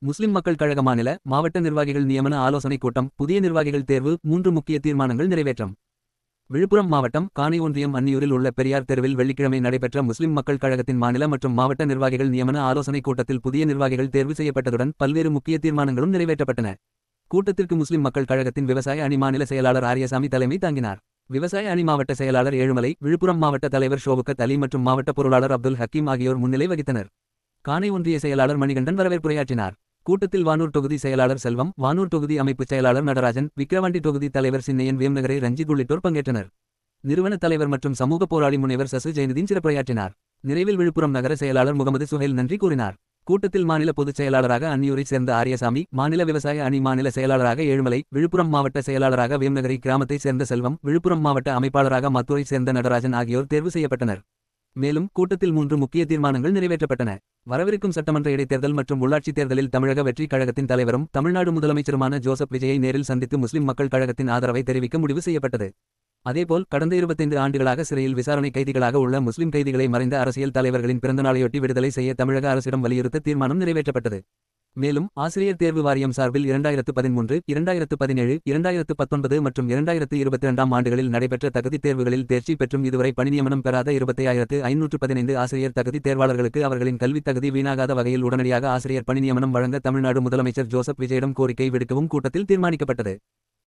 முஸ்லிம் மக்கள் கழக மாநில, மாவட்ட நிர்வாகிகள் நியமன ஆலோசனைக் கூட்டம். புதிய நிர்வாகிகள் தேர்வு. 3 முக்கிய தீர்மானங்கள் நிறைவேற்றம். விழுப்புரம் மாவட்டம் காணி ஒன்றியம் அன்னியூரில் உள்ள பெரியார் தெருவில் வெள்ளிக்கிழமை நடைபெற்ற முஸ்லிம் மக்கள் கழகத்தின் மாநில மற்றும் மாவட்ட நிர்வாகிகள் நியமன ஆலோசனைக் கூட்டத்தில் புதிய நிர்வாகிகள் தேர்வு செய்யப்பட்டதுடன் பல்வேறு முக்கிய தீர்மானங்களும் நிறைவேற்றப்பட்டன. கூட்டத்திற்கு முஸ்லிம் மக்கள் கழகத்தின் விவசாய அணி மாநில செயலாளர் ஆரியசாமி தலைமை தாங்கினார். விவசாய அணி மாவட்ட செயலாளர் ஏழுமலை, விழுப்புரம் மாவட்ட தலைவர் ஷோபுக்கத் அலி மற்றும் மாவட்ட பொருளாளர் அப்துல் ஹக்கீம் ஆகியோர் முன்னிலை வகித்தனர். காணை ஒன்றிய செயலாளர் மணிகண்டன் வரவேற்புரையாற்றினார். கூட்டத்தில் வானூர் தொகுதி செயலாளர் செல்வம், வானூர் தொகுதி அமைப்புச் செயலாளர் நடராஜன், விக்கிரவாண்டி தொகுதி தலைவர் சின்னையன், வேம்நகரை ரஞ்சித் உள்ளிட்டோர் பங்கேற்றனர். நிறுவன தலைவர் மற்றும் சமூக போராளி முனைவர் சசு ஜெயநிதின் சிறப்புரையாற்றினார். நிறைவில் விழுப்புரம் நகர செயலாளர் முகமது சுஹேல் நன்றி கூறினார். கூட்டத்தில் மாநில பொதுச் செயலாளராக அன்னியூரைச் சேர்ந்த ஆரியசாமி, மாநில விவசாய அணி மாநில செயலாளராக ஏழுமலை, விழுப்புரம் மாவட்ட செயலாளராக வேம்நகரை கிராமத்தைச் சேர்ந்த செல்வம், விழுப்புரம் மாவட்ட அமைப்பாளராக மத்தூரைச் சேர்ந்த நடராஜன் ஆகியோர் தேர்வு செய்யப்பட்டனர். மேலும் கூட்டத்தில் 3 முக்கிய தீர்மானங்கள் நிறைவேற்றப்பட்டன. வரவிருக்கும் சட்டமன்ற இடைத்தேர்தல் மற்றும் உள்ளாட்சித் தேர்தலில் தமிழக வெற்றி கழகத்தின் தலைவரும் தமிழ்நாடு முதலமைச்சருமான ஜோசப் விஜயை நேரில் சந்தித்து முஸ்லிம் மக்கள் கழகத்தின் ஆதரவை தெரிவிக்க முடிவு செய்யப்பட்டது. அதேபோல் கடந்த 25 ஆண்டுகளாக சிறையில் விசாரணை கைதிகளாக உள்ள முஸ்லிம் கைதிகளை மறைந்த அரசியல் தலைவர்களின் பிறந்தநாளையொட்டி விடுதலை செய்ய தமிழக அரசிடம் வலியுறுத்த தீர்மானம் நிறைவேற்றப்பட்டது. மேலும் ஆசிரியர் தேர்வு வாரியம் சார்பில் 2013, 2017, 2019 மற்றும் 2022 ஆண்டுகளில் நடைபெற்ற தகுதித் தேர்வுகளில் தேர்ச்சி பெற்றும் இதுவரை பணி நியமனம் பெறாத 25,515 ஆசிரியர் தகுதித் தேர்வாளர்களுக்கு அவர்களின் கல்வித் தகுதி வீணாகாத வகையில் உடனடியாக ஆசிரியர் பணி நியமனம் வழங்க தமிழ்நாடு முதலமைச்சர் ஜோசப் விஜயிடம் கோரிக்கை விடுக்கவும் கூட்டத்தில் தீர்மானிக்கப்பட்டது.